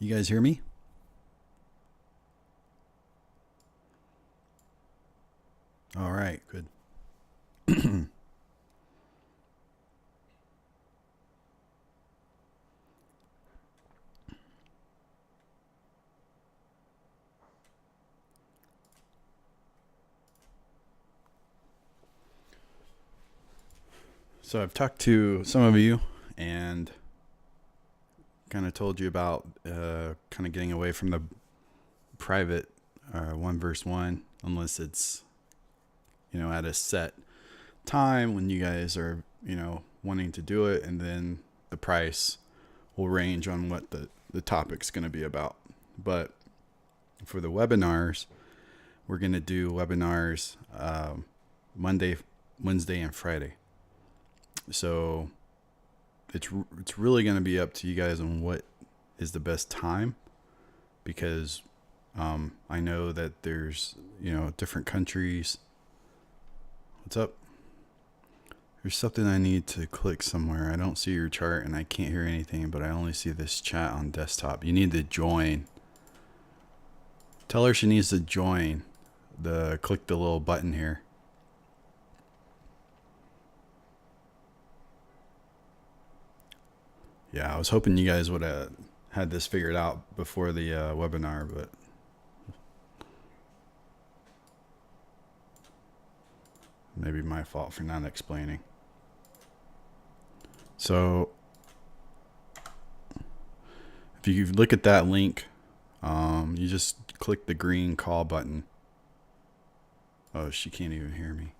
You guys hear me? All right, good. So I've talked to some of you and kind of told you about kind of getting away from the private one verse one, unless it's at a set time when you guys are wanting to do it, and then the price will range on what the topic's going to be about. But for the webinars, we're going to do webinars Monday, Wednesday, and Friday. So it's really going to be up to you guys on what is the best time, because I know that there's different countries. What's up? There's something I need to click somewhere. I don't see your chart and I can't hear anything, but I only see this chat on desktop. You need to join. Tell her she needs to join. Click the little button here. Yeah, I was hoping you guys would have had this figured out before the webinar, but maybe my fault for not explaining. So if you look at that link, you just click the green call button. Oh, she can't even hear me.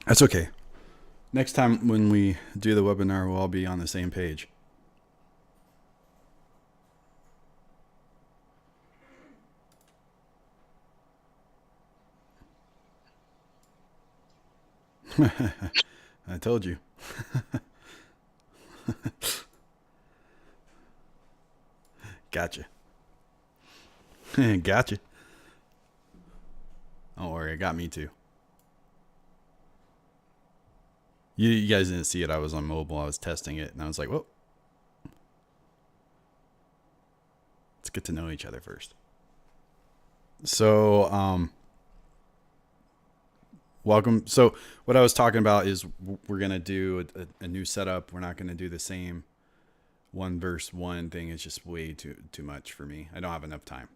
That's okay. Next time when we do the webinar, we'll all be on the same page. I told you. Gotcha. Gotcha. Don't worry, it got me too. You guys didn't see it. I was on mobile. I was testing it, and I was like, "Whoa, let's get to know each other first." So, welcome. So, what I was talking about is we're gonna do a new setup. We're not gonna do the same one verse one thing. It's just way too much for me. I don't have enough time.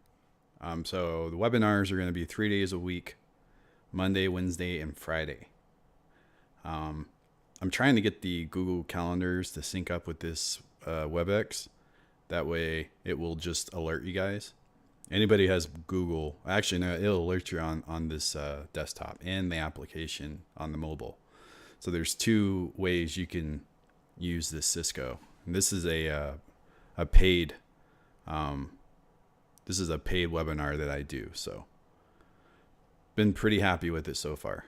So the webinars are gonna be 3 days a week: Monday, Wednesday, and Friday. I'm trying to get the Google calendars to sync up with this WebEx. That way it will just alert you guys. Anybody has Google, actually no, it'll alert you on this desktop and the application on the mobile. So there's two ways you can use this Cisco. And this is a paid webinar that I do. So been pretty happy with it so far.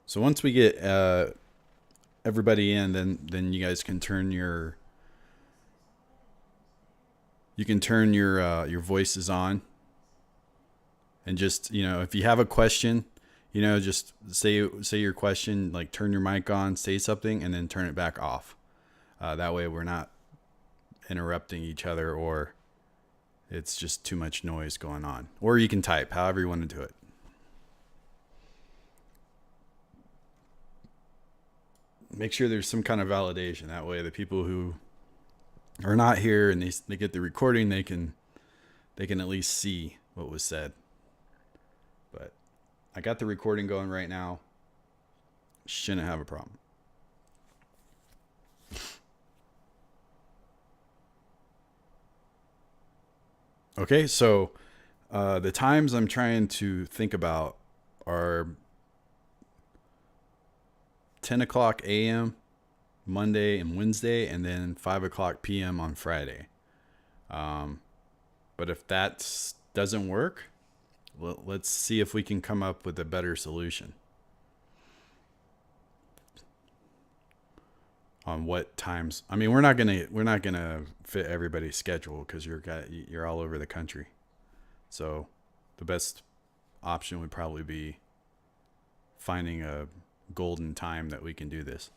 So once we get everybody in, then you guys can turn your voices on, and just if you have a question, just say your question, like turn your mic on, say something, and then turn it back off. That way we're not interrupting each other, or it's just too much noise going on. Or you can type, however you want to do it. Make sure there's some kind of validation. That way the people who are not here and they get the recording, they can at least see what was said. But I got the recording going right now. Shouldn't have a problem. Okay, so the times I'm trying to think about are 10 o'clock a.m. Monday and Wednesday, and then 5 o'clock p.m. on Friday. But if that doesn't work, let's see if we can come up with a better solution. on what times. I mean, we're not gonna fit everybody's schedule because you're all over the country. So the best option would probably be finding a golden time that we can do this.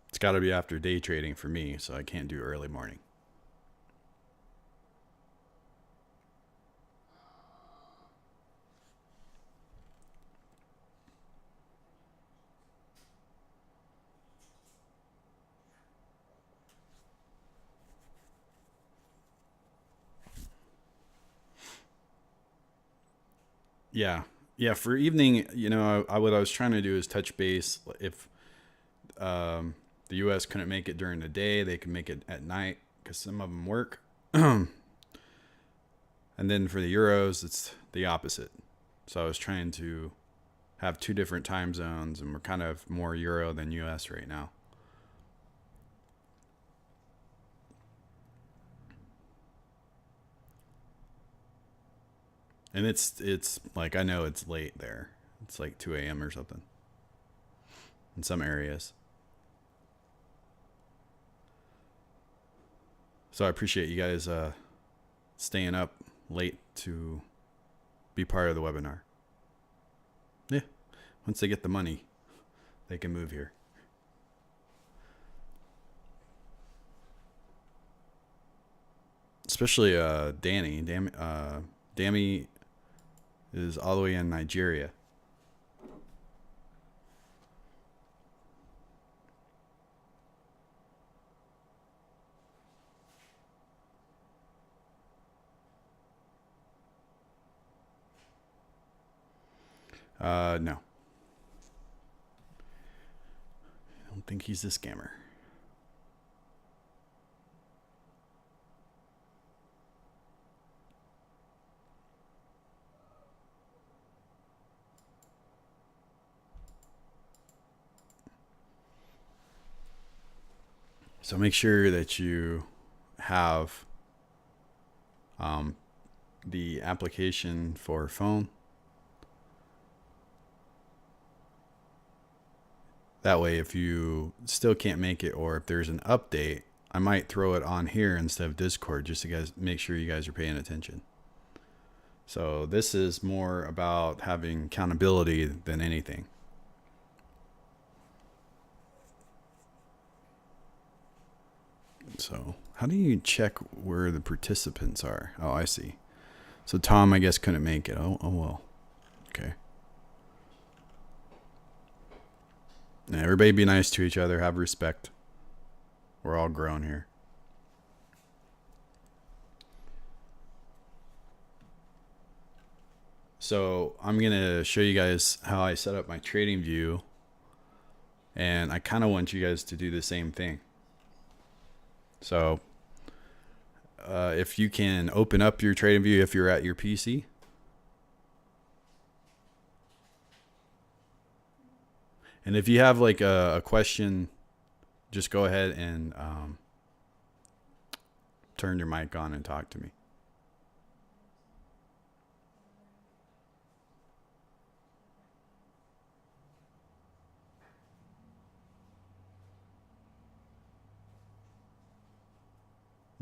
It's got to be after day trading for me, so I can't do early morning. Yeah. Yeah, for evening, what I was trying to do is touch base. If the U.S. couldn't make it during the day, they can make it at night because some of them work. And then for the Euros, it's the opposite. So I was trying to have two different time zones, and we're kind of more Euro than U.S. right now. And it's like, I know it's late there. It's like 2 a.m. or something in some areas. So I appreciate you guys staying up late to be part of the webinar. Yeah. Once they get the money, they can move here. Especially Danny. Dammy is all the way in Nigeria. No. I don't think he's a scammer. So make sure that you have the application for phone. That way, if you still can't make it, or if there's an update, I might throw it on here instead of Discord, just to guys make sure you guys are paying attention. So this is more about having accountability than anything. So how do you check where the participants are? Oh, I see. So Tom, I guess, couldn't make it. Oh well. Okay. Now, everybody be nice to each other. Have respect. We're all grown here. So I'm going to show you guys how I set up my trading view. And I kind of want you guys to do the same thing. So if you can open up your trading view if you're at your PC. And if you have like a question, just go ahead and turn your mic on and talk to me.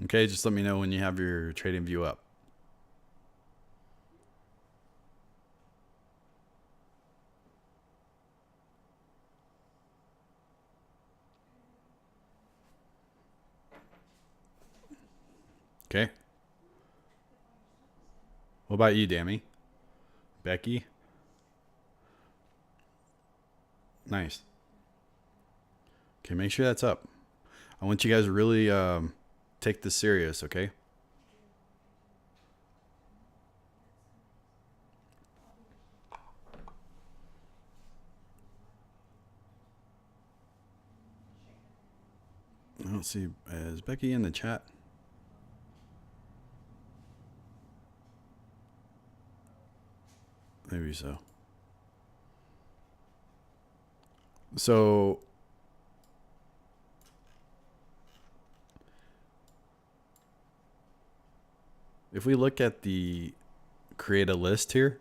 Okay, just let me know when you have your trading view up. Okay. What about you, Dammy? Becky? Nice. Okay, make sure that's up. I want you guys to really take this serious, okay? I don't see. Is Becky in the chat? Maybe so. So if we look at the create a list here,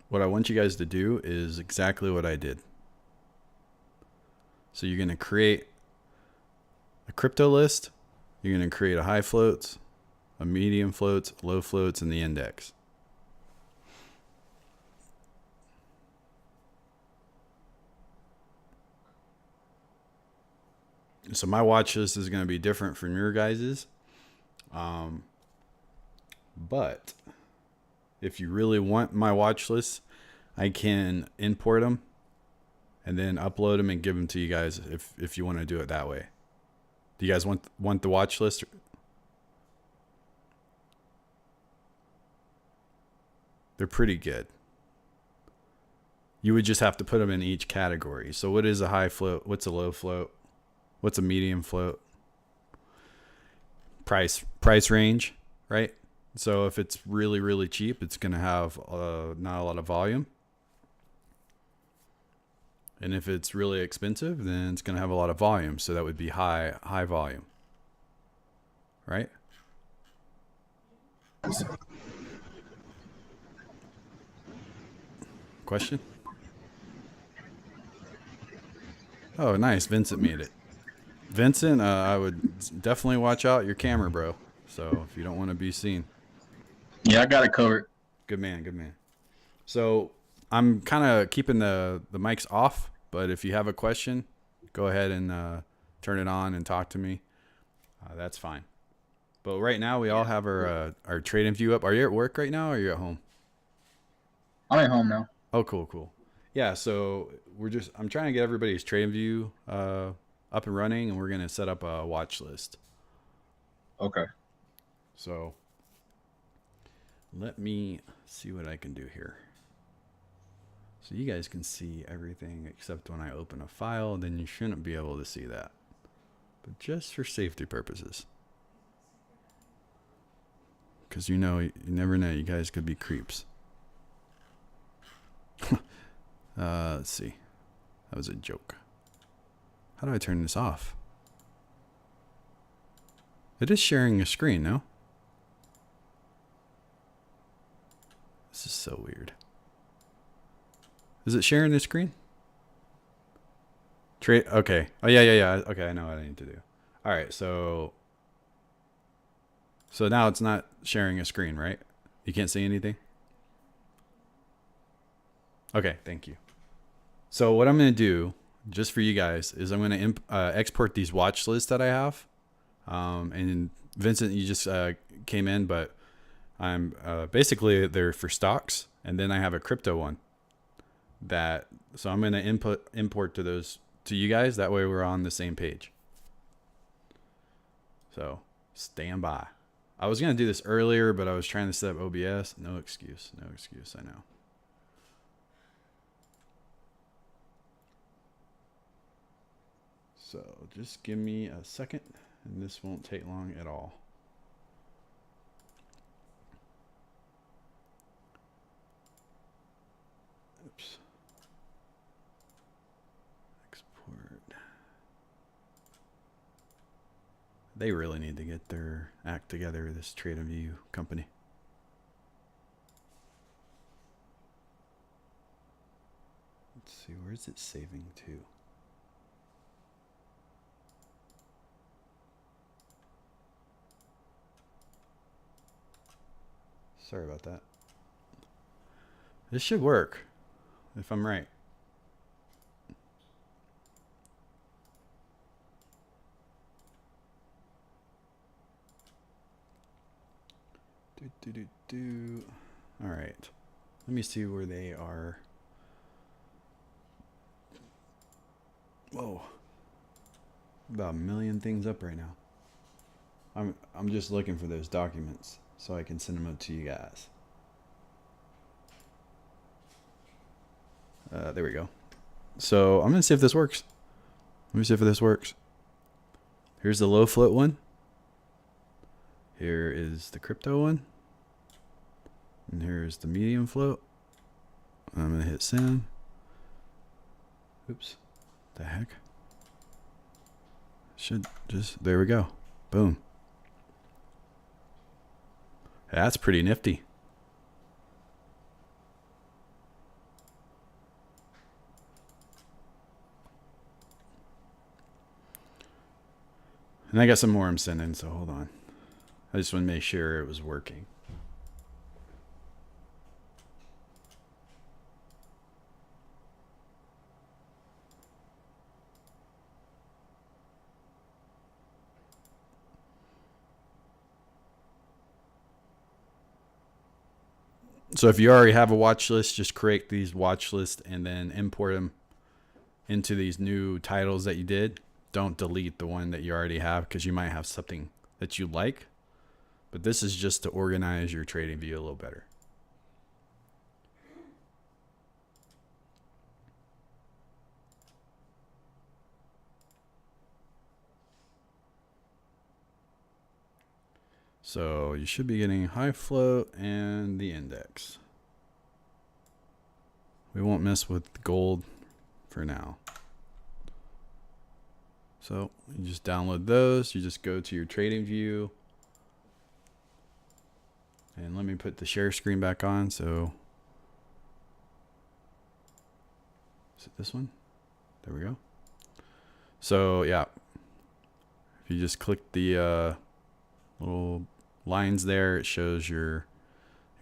what I want you guys to do is exactly what I did. So you're going to create a crypto list. You're going to create a high floats, a medium floats, low floats, and the index. So my watch list is going to be different from your guys's. But if you really want my watch list, I can import them and then upload them and give them to you guys if you want to do it that way. Do you guys want the watch list? They're pretty good. You would just have to put them in each category. So what is a high float? What's a low float? What's a medium float? Price range, right? So if it's really, really cheap, it's going to have not a lot of volume. And if it's really expensive, then it's going to have a lot of volume. So that would be high volume, right? Question? Oh, nice. Vincent made it. Vincent, I would definitely watch out your camera, bro. So if you don't want to be seen. Yeah, I got it covered. Good man, good man. So I'm kind of keeping the mics off, but if you have a question, go ahead and turn it on and talk to me. That's fine. But right now we all have our trading view up. Are you at work right now or are you at home? I'm at home now. Oh, cool. Yeah, so I'm trying to get everybody's trading view up and running, and we're going to set up a watch list. Okay. So let me see what I can do here. So you guys can see everything except when I open a file, then you shouldn't be able to see that. But just for safety purposes. Because you never know, you guys could be creeps. Let's see. That was a joke. How do I turn this off? It is sharing a screen, no? This is so weird. Is it sharing the screen? Okay. Oh, yeah. Okay, I know what I need to do. All right, so now it's not sharing a screen, right? You can't see anything? Okay, thank you. So what I'm going to do, just for you guys, is I'm going to export these watch lists that I have. And Vincent, you just came in, but I'm basically they're for stocks, and then I have a crypto one. So I'm going to import to those to you guys. That way we're on the same page. So stand by. I was going to do this earlier, but I was trying to set up OBS. No excuse, I know. So just give me a second, and this won't take long at all. Oops. Export. They really need to get their act together, this Trade and View company. Let's see, where is it saving to? Sorry about that. This should work, if I'm right. All right. Let me see where they are. Whoa. About a million things up right now. I'm just looking for those documents so I can send them up to you guys. There we go. So I'm going to see if this works. Let me see if this works. Here's the low float one. Here is the crypto one. And here's the medium float. I'm going to hit send. Oops. The heck? There we go. Boom. That's pretty nifty. And I got some more I'm sending, so hold on. I just want to make sure it was working. So if you already have a watch list, just create these watch lists and then import them into these new titles that you did. Don't delete the one that you already have because you might have something that you like. But this is just to organize your trading view a little better. So you should be getting high float and the index. We won't mess with gold for now. So you just download those. You just go to your trading view. And let me put the share screen back on. So is it this one? There we go. So yeah, if you just click the little lines there, it shows your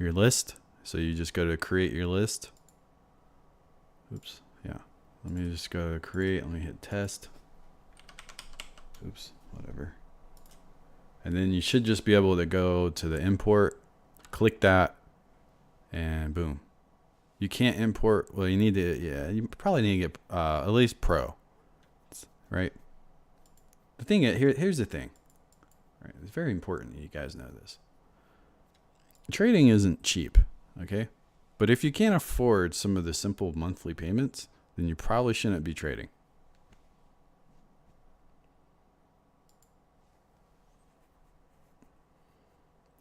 list. So you just go to create your list. Oops. Yeah. Let me just go to create. Let me hit test. Oops. Whatever. And then you should just be able to go to the import, click that, and boom. You can't import. Well, you need to. Yeah. You probably need to get at least Pro. Right. The thing here's the thing. Right. It's very important that you guys know this. Trading isn't cheap. Okay. But if you can't afford some of the simple monthly payments, then you probably shouldn't be trading.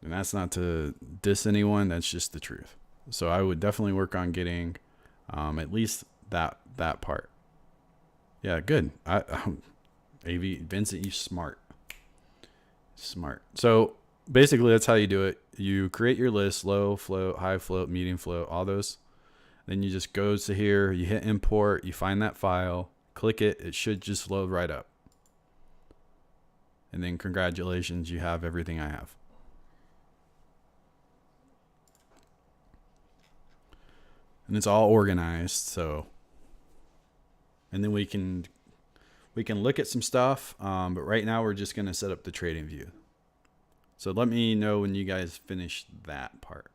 And that's not to diss anyone. That's just the truth. So I would definitely work on getting at least that part. Yeah, good. AV Vincent, you smart. So basically, that's how you do it. You create your list: low float, high float, medium float, all those. Then you just go to here. You hit import. You find that file. Click it. It should just load right up. And then congratulations, you have everything I have. And it's all organized. So, and then we can look at some stuff. But right now we're just gonna set up the trading view. So let me know when you guys finish that part.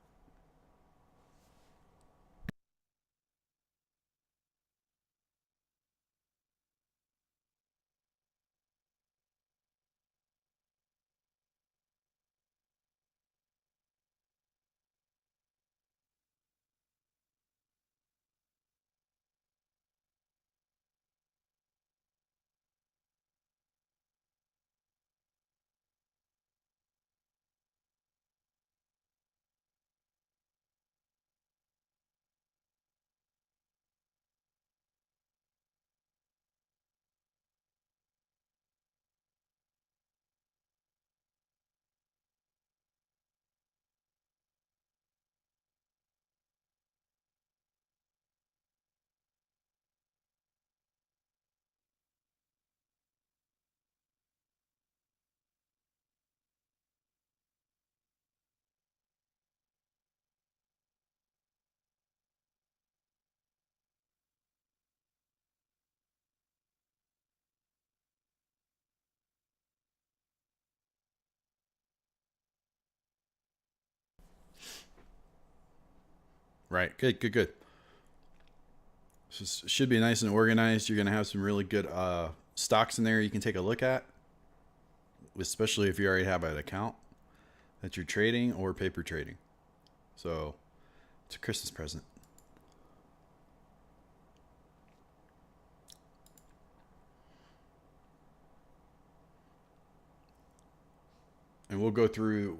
Right. Good. So it should be nice and organized. You're going to have some really good stocks in there you can take a look at, especially if you already have an account that you're trading or paper trading. So it's a Christmas present. And we'll go through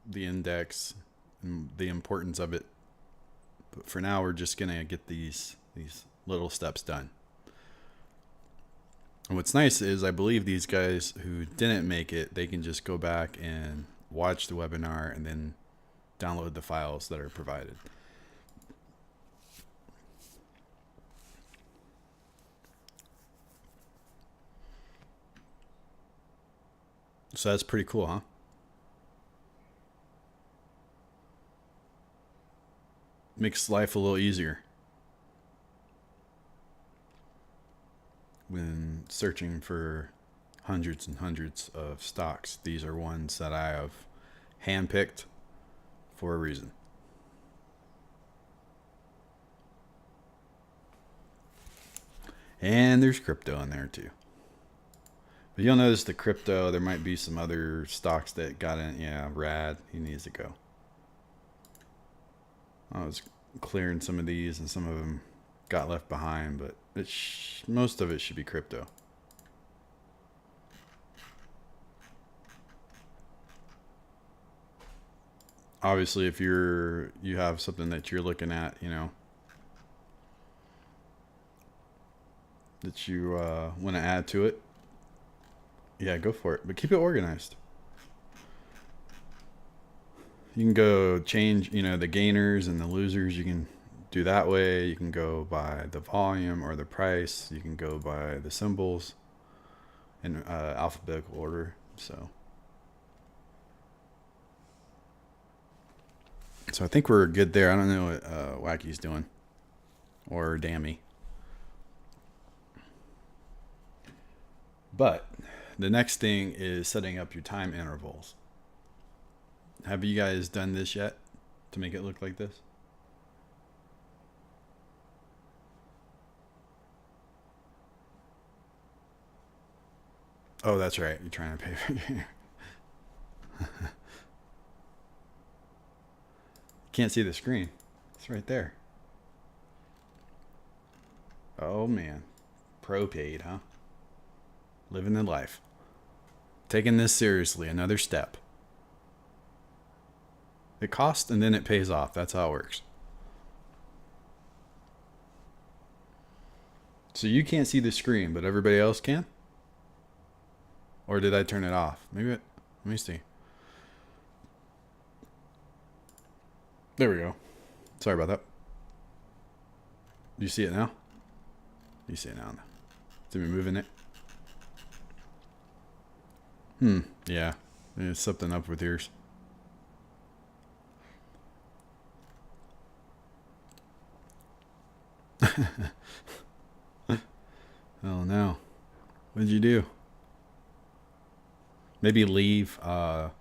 the index and the importance of it. But for now, we're just going to get these little steps done. And what's nice is I believe these guys who didn't make it, they can just go back and watch the webinar and then download the files that are provided. So that's pretty cool, huh? Makes life a little easier when searching for hundreds and hundreds of stocks. These are ones that I have handpicked for a reason. And there's crypto in there too. But you'll notice the crypto, there might be some other stocks that got in. Yeah, Rad, he needs to go. I was clearing some of these and some of them got left behind, but most of it should be crypto. Obviously, if you have something that you're looking at, that you want to add to it, yeah, go for it. But keep it organized. You can go change, the gainers and the losers. You can do that way. You can go by the volume or the price. You can go by the symbols in alphabetical order. So I think we're good there. I don't know what Wacky's doing or Dammy. But the next thing is setting up your time intervals. Have you guys done this yet to make it look like this? Oh, that's right. You're trying to pay for your... Can't see the screen. It's right there. Oh, man. Pro paid, huh? Living the life. Taking this seriously. Another step. It costs and then it pays off. That's how it works. So you can't see the screen, but everybody else can? Or did I turn it off? Let me see. There we go. Sorry about that. Do you see it now? You see it now. Is it moving it? Yeah. There's something up with yours. Oh no. What did you do? Maybe leave and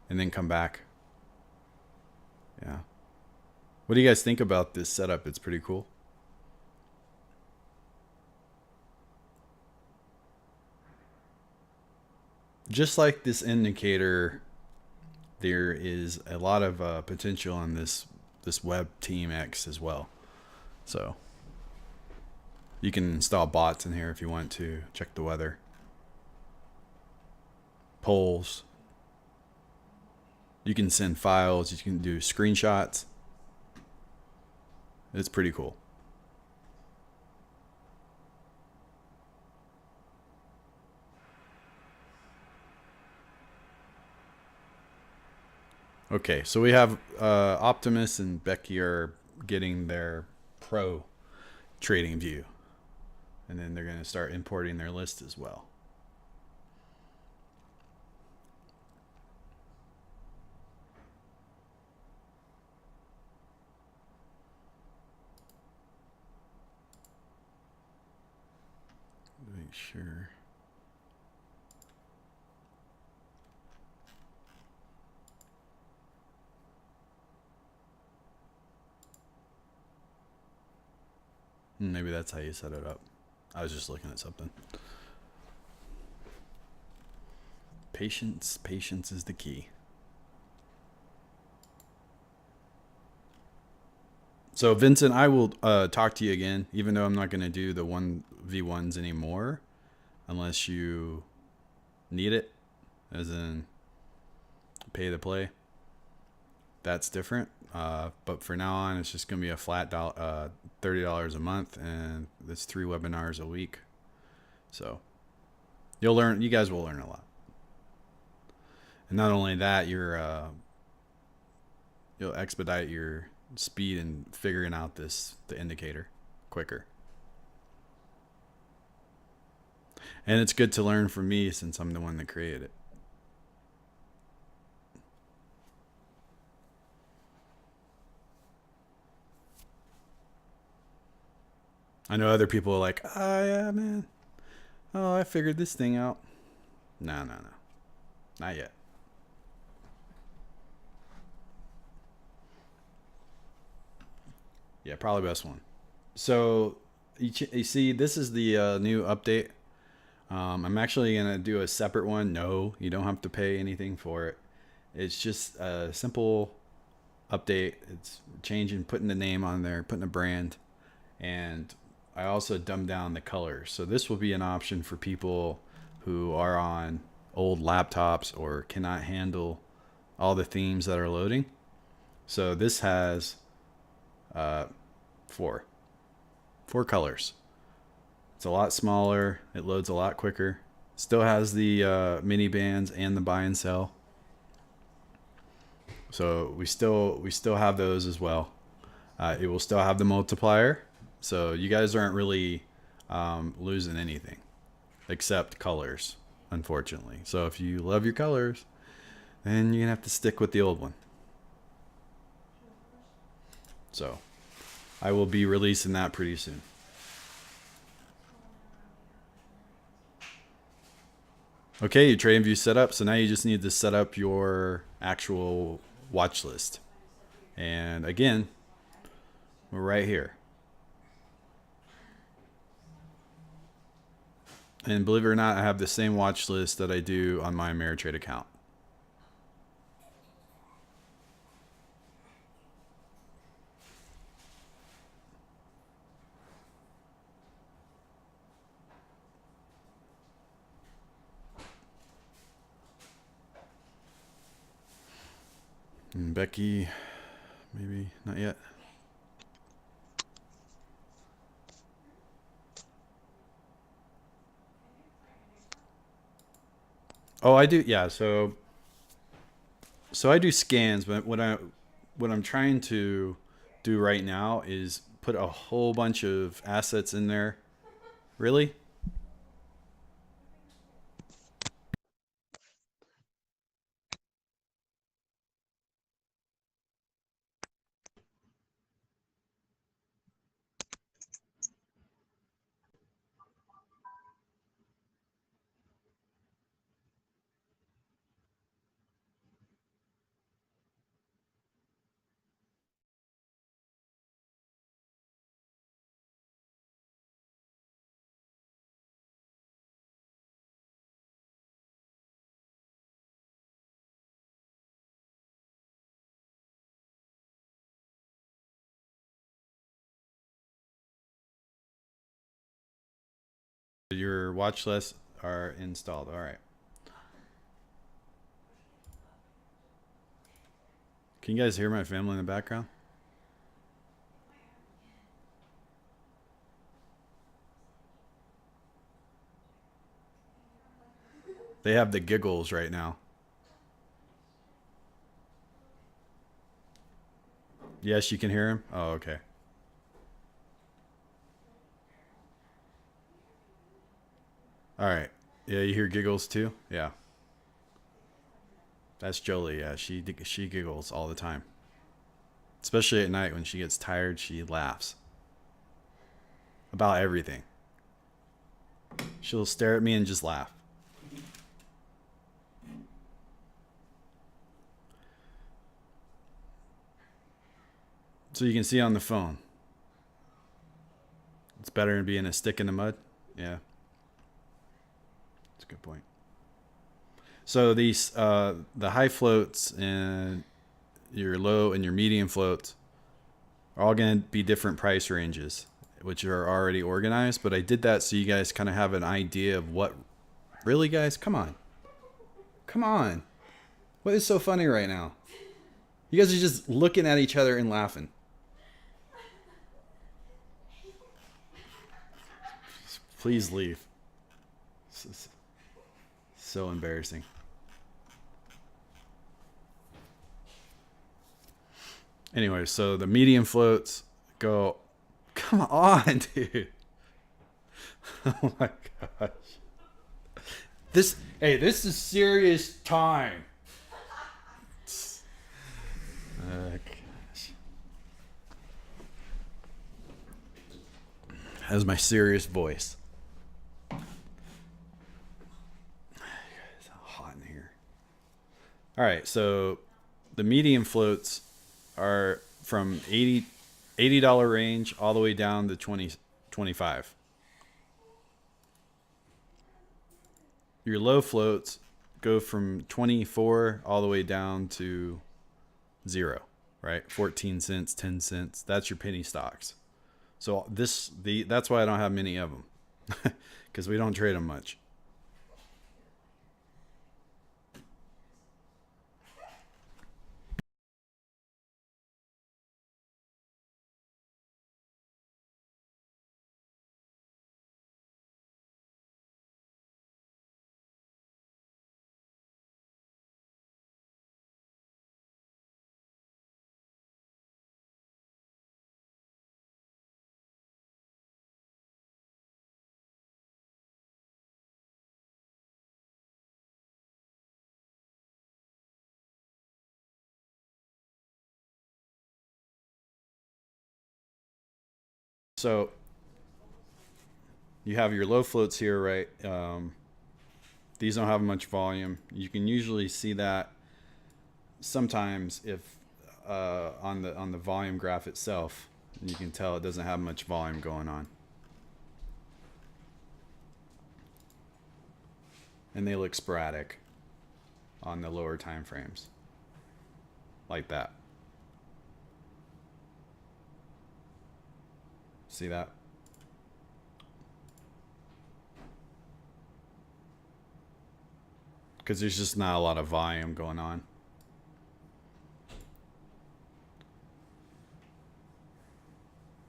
then come back. Yeah. What do you guys think about this setup? It's pretty cool. Just like this indicator, there is a lot of potential on this Web Team X as well. So you can install bots in here if you want to check the weather, polls. You can send files. You can do screenshots. It's pretty cool. Okay, so we have Optimus and Becky are getting their pro trading view. And then they're going to start importing their list as well. Make sure. Maybe that's how you set it up. I was just looking at something. Patience is the key. So Vincent, I will talk to you again, even though I'm not going to do the 1v1s anymore, unless you need it, as in pay to play. That's different. But for now on, it's just going to be a flat $30 a month, and that's 3 webinars a week. So you'll learn. You guys will learn a lot. And not only that, you'll expedite your speed in figuring out the indicator quicker. And it's good to learn from me since I'm the one that created it. I know other people are like, oh yeah, man. Oh, I figured this thing out. No, no, no. Not yet. Yeah, probably best one. So you see, this is the new update. I'm actually gonna do a separate one. No, you don't have to pay anything for it. It's just a simple update. It's changing, putting the name on there, putting a brand, and I also dumbed down the colors. So this will be an option for people who are on old laptops or cannot handle all the themes that are loading. So this has uh, four colors. It's a lot smaller. It loads a lot quicker. Still has the mini bands and the buy and sell. So we still have those as well. It will still have the multiplier. So you guys aren't really losing anything except colors, unfortunately. So if you love your colors, then you're gonna have to stick with the old one. So I will be releasing that pretty soon. Okay, your TradingView set up. So now you just need to set up your actual watch list. And again, we're right here. And believe it or not, I have the same watch list that I do on my Ameritrade account. And Becky, maybe not yet. Oh, I do. Yeah. So I do scans, but what I'm trying to do right now is put a whole bunch of assets in there. Really? Your watch lists are installed. All right. Can you guys hear my family in the background? They have the giggles right now. Yes, you can hear him? Oh, okay. All right. Yeah, you hear giggles too? Yeah. That's Jolie. Yeah, she giggles all the time. Especially at night when she gets tired, she laughs. About everything. She'll stare at me and just laugh. So you can see on the phone. It's better than being a stick in the mud. Yeah. That's a good point. So these the high floats and your low and your medium floats are all going to be different price ranges, which are already organized. But I did that so you guys kind of have an idea of what. Really, guys? Come on. Come on. What is so funny right now? You guys are just looking at each other and laughing. Please leave. So embarrassing. Anyway, so the medium floats go. Come on, dude. Oh my gosh. This is serious time. Gosh. as my serious voice. It's hot in here. All right, so the medium floats are from $80 range all the way down to 25. Your low floats go from 24 all the way down to 0, right? 14 cents, 10 cents. That's your penny stocks. So that's why I don't have many of them, because we don't trade them much. So you have your low floats here, right? These don't have much volume. You can usually see that sometimes if on the volume graph itself, you can tell it doesn't have much volume going on. And they look sporadic on the lower time frames, like that. See that? Because there's just not a lot of volume going on.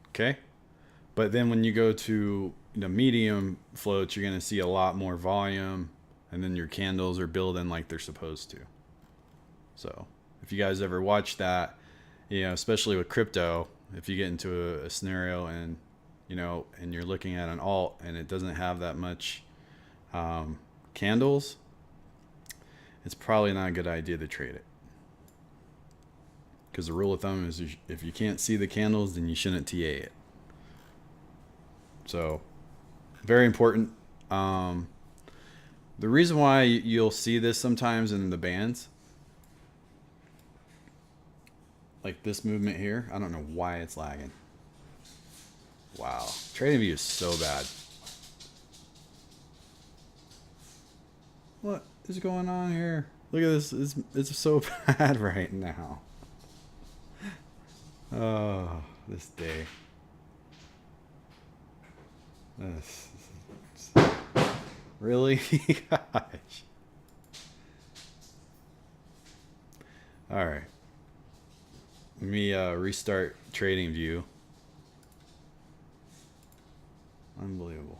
Okay, but then when you go to the medium floats, you're going to see a lot more volume, and then your candles are building like they're supposed to. So if you guys ever watch that, especially with crypto, if you get into a scenario and and you're looking at an alt and it doesn't have that much candles, it's probably not a good idea to trade it. Because the rule of thumb is if you can't see the candles, then you shouldn't TA it. So, very important. The reason why you'll see this sometimes in the bands, like this movement here, I don't know why it's lagging. Wow. TradingView is so bad. What is going on here? Look at this. It's so bad right now. Oh, this day. Really? Gosh. All right. Let me restart TradingView. Unbelievable.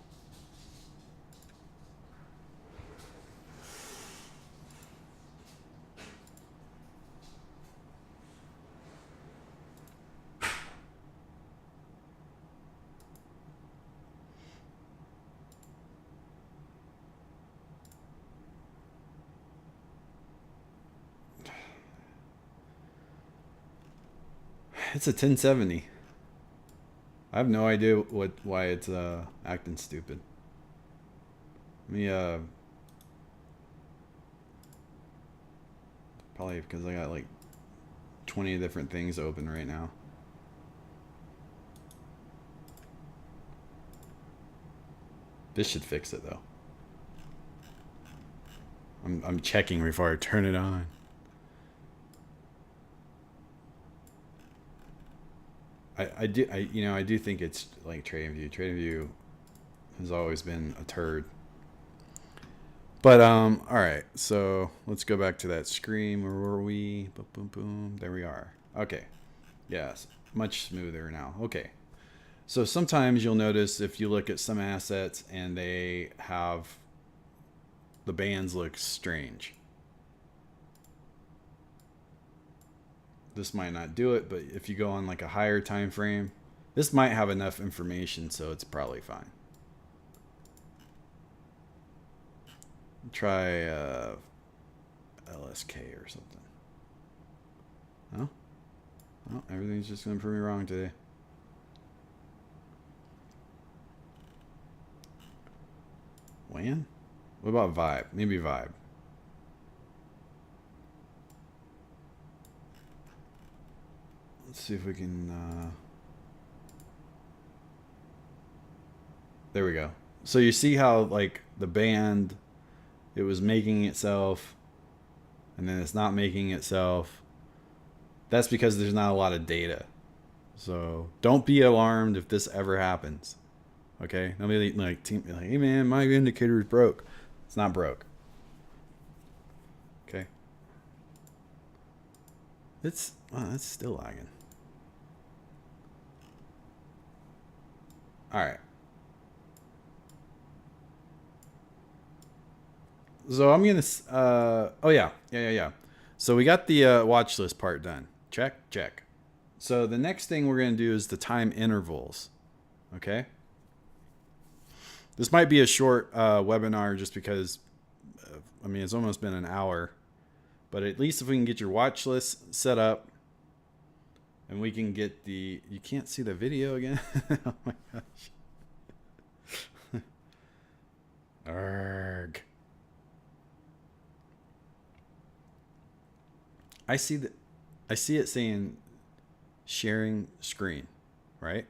It's a 1070. I have no idea why it's acting stupid. Let me probably because I got like 20 different things open right now. This should fix it though. I'm checking before I turn it on. I do think it's like TradingView. TradingView has always been a turd. But all right, so let's go back to that screen. Where were we? Boom, boom, boom. There we are. Okay, yes, much smoother now. Okay, so sometimes you'll notice if you look at some assets and they have the bands look strange. This might not do it, but if you go on like a higher time frame, this might have enough information, so it's probably fine. Try LSK or something. Oh, everything's just gonna prove me wrong today. WAN? What about Vibe? Maybe Vibe. Let's see if we can... There we go. So you see how, like, the band, it was making itself, and then it's not making itself. That's because there's not a lot of data. So don't be alarmed if this ever happens. Okay? Nobody like, hey man, my indicator is broke. It's not broke. Okay? It's still lagging. All right. So I'm gonna. Oh yeah. So we got the watch list part done. Check. So the next thing we're gonna do is the time intervals. Okay. This might be a short webinar just because, I mean, it's almost been an hour, but at least if we can get your watch list set up, and we can get the. You can't see the video again. Oh my gosh. Arg. I see it saying sharing screen, right?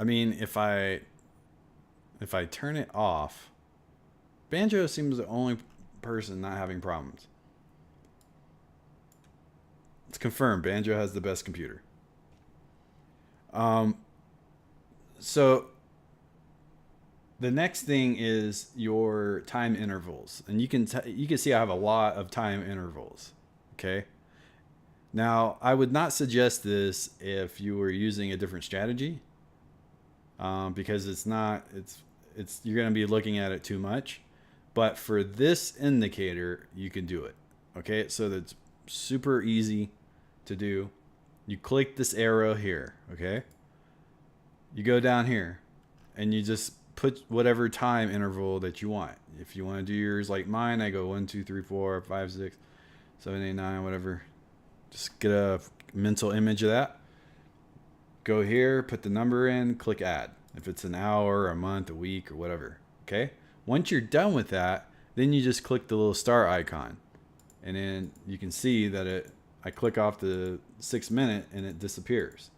I mean, if I turn it off, Banjo seems the only person not having problems. It's confirmed. Banjo has the best computer. So the next thing is your time intervals, and you can see I have a lot of time intervals. Okay. Now I would not suggest this if you were using a different strategy, because you're going to be looking at it too much. But for this indicator, you can do it. Okay, so that's super easy to do. You click this arrow here. Okay, you go down here, and you just put whatever time interval that you want. If you want to do yours like mine, I go 1, 2, 3, 4, 5, 6, 7, 8, 9, whatever. Just get a mental image of that. Go here, put the number in, click add. If it's an hour, a month, a week, or whatever. Okay? Once you're done with that, then you just click the little star icon. And then you can see that I click off the 6 minute and it disappears.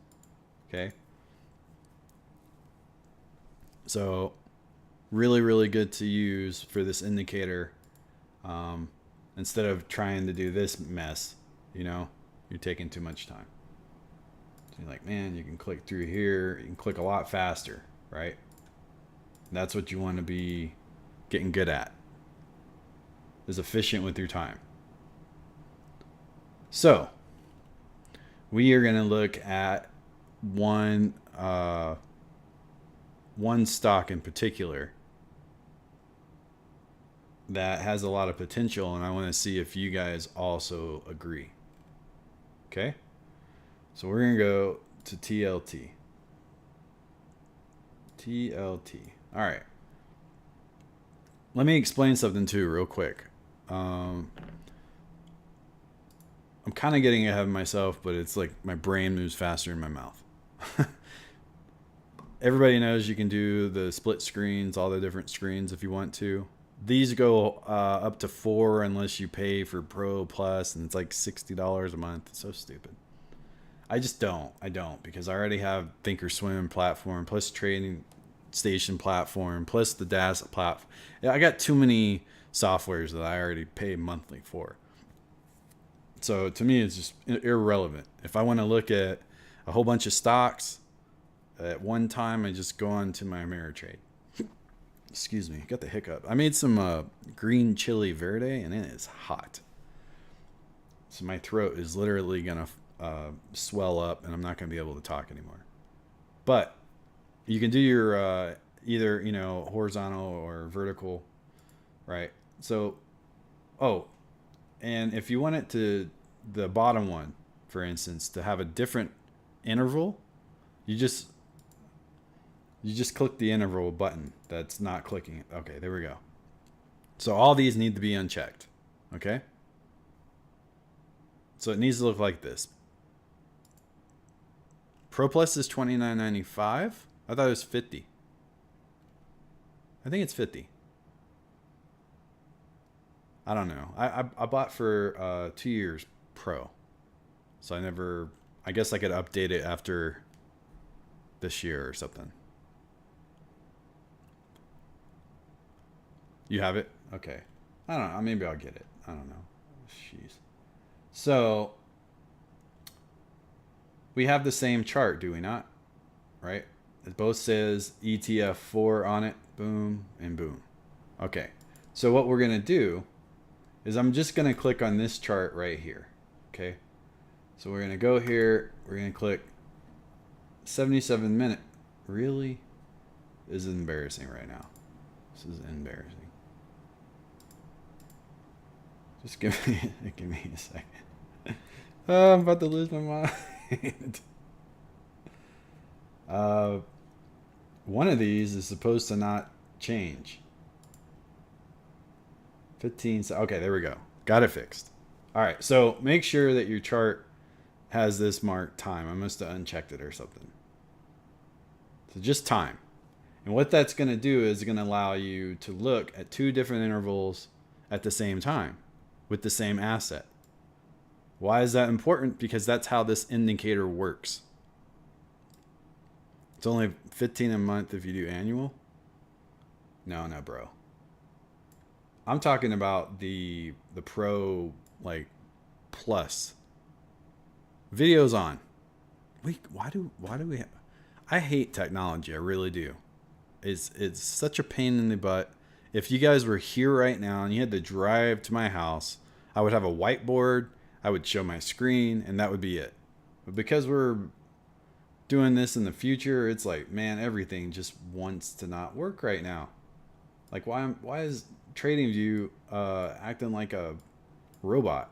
Okay? So really, really good to use for this indicator. Instead of trying to do this mess, you're taking too much time. So you're like, man, you can click through here. You can click a lot faster, right? That's what you want to be getting good at, is efficient with your time. So we are going to look at one stock in particular that has a lot of potential, and I want to see if you guys also agree. Okay? So we're going to go to TLT. All right. Let me explain something too real quick. I'm kind of getting ahead of myself, but it's like my brain moves faster than my mouth. Everybody knows you can do the split screens, all the different screens if you want to. These go up to 4 unless you pay for Pro Plus, and it's like $60 a month. It's so stupid. I don't, because I already have Thinkorswim platform, plus Trading Station platform, plus the DAS platform. I got too many softwares that I already pay monthly for. So to me, it's just irrelevant. If I want to look at a whole bunch of stocks at one time, I just go on to my Ameritrade. Excuse me, got the hiccup. I made some green chili verde, and it is hot. So my throat is literally going to swell up, and I'm not going to be able to talk anymore. But you can do your either, horizontal or vertical, right? So, and if you want it to, the bottom one, for instance, to have a different interval, you just click the interval button that's not clicking it. Okay, there we go. So all these need to be unchecked. Okay? So it needs to look like this. Pro Plus is $29.95. I thought it was $50. I think it's 50. I don't know. I bought for 2 years Pro. So I never, I guess I could update it after this year or something. You have it? Okay. I don't know. Maybe I'll get it. I don't know. Jeez. So we have the same chart, do we not? Right? It both says ETF4 on it. Boom and boom. Okay. So what we're going to do is I'm just going to click on this chart right here. Okay. So we're going to go here. We're going to click 77 minute. Really? This is embarrassing right now. This is embarrassing. Just give me a second. Oh, I'm about to lose my mind. One of these is supposed to not change. 15. Okay, there we go. Got it fixed. All right, so make sure that your chart has this marked time. I must have unchecked it or something. So just time. And what that's going to do is going to allow you to look at 2 different intervals at the same time with the same asset. Why is that important? Because that's how this indicator works. It's only 15 a month if you do annual. No, bro. I'm talking about the Pro like Plus. Videos on. Why do we have, I hate technology. I really do. It's such a pain in the butt. If you guys were here right now and you had to drive to my house, I would have a whiteboard, I would show my screen, and that would be it. But because we're doing this in the future, it's like, man, everything just wants to not work right now. Like, why is TradingView acting like a robot?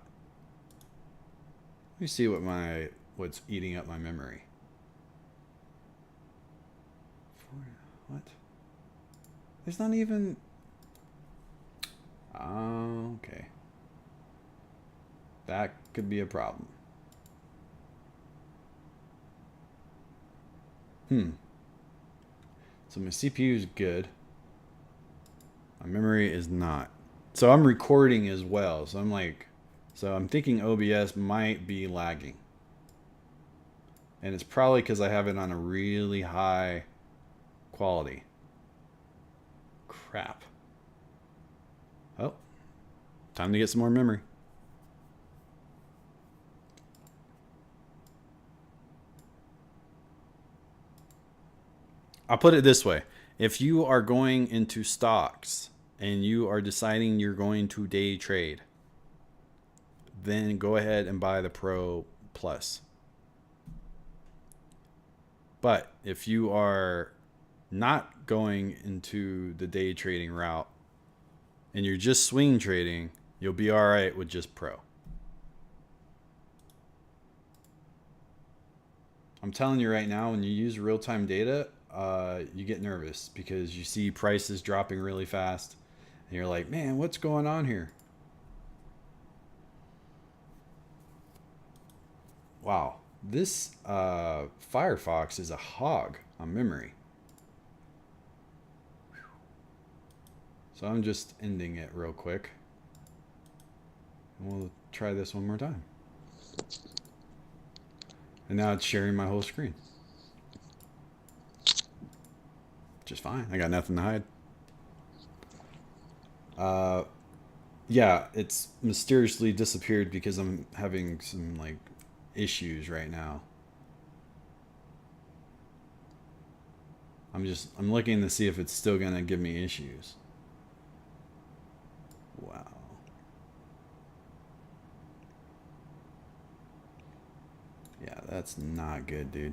Let me see what's eating up my memory. What? There's not even. Oh, okay. That could be a problem. So my CPU is good. My memory is not. So I'm recording as well. So I'm thinking OBS might be lagging. And it's probably because I have it on a really high quality. Crap. Oh, time to get some more memory. I'll put it this way. If you are going into stocks and you are deciding you're going to day trade, then go ahead and buy the Pro Plus. But if you are not going into the day trading route and you're just swing trading, you'll be all right with just Pro. I'm telling you right now, when you use real-time data, you get nervous because you see prices dropping really fast and you're like, man, what's going on here? Wow, this Firefox is a hog on memory. So I'm just ending it real quick. And we'll try this one more time. And now it's sharing my whole screen. Just fine. I got nothing to hide. Yeah, it's mysteriously disappeared because I'm having some like issues right now. I'm looking to see if it's still gonna give me issues. Wow. Yeah, that's not good, dude.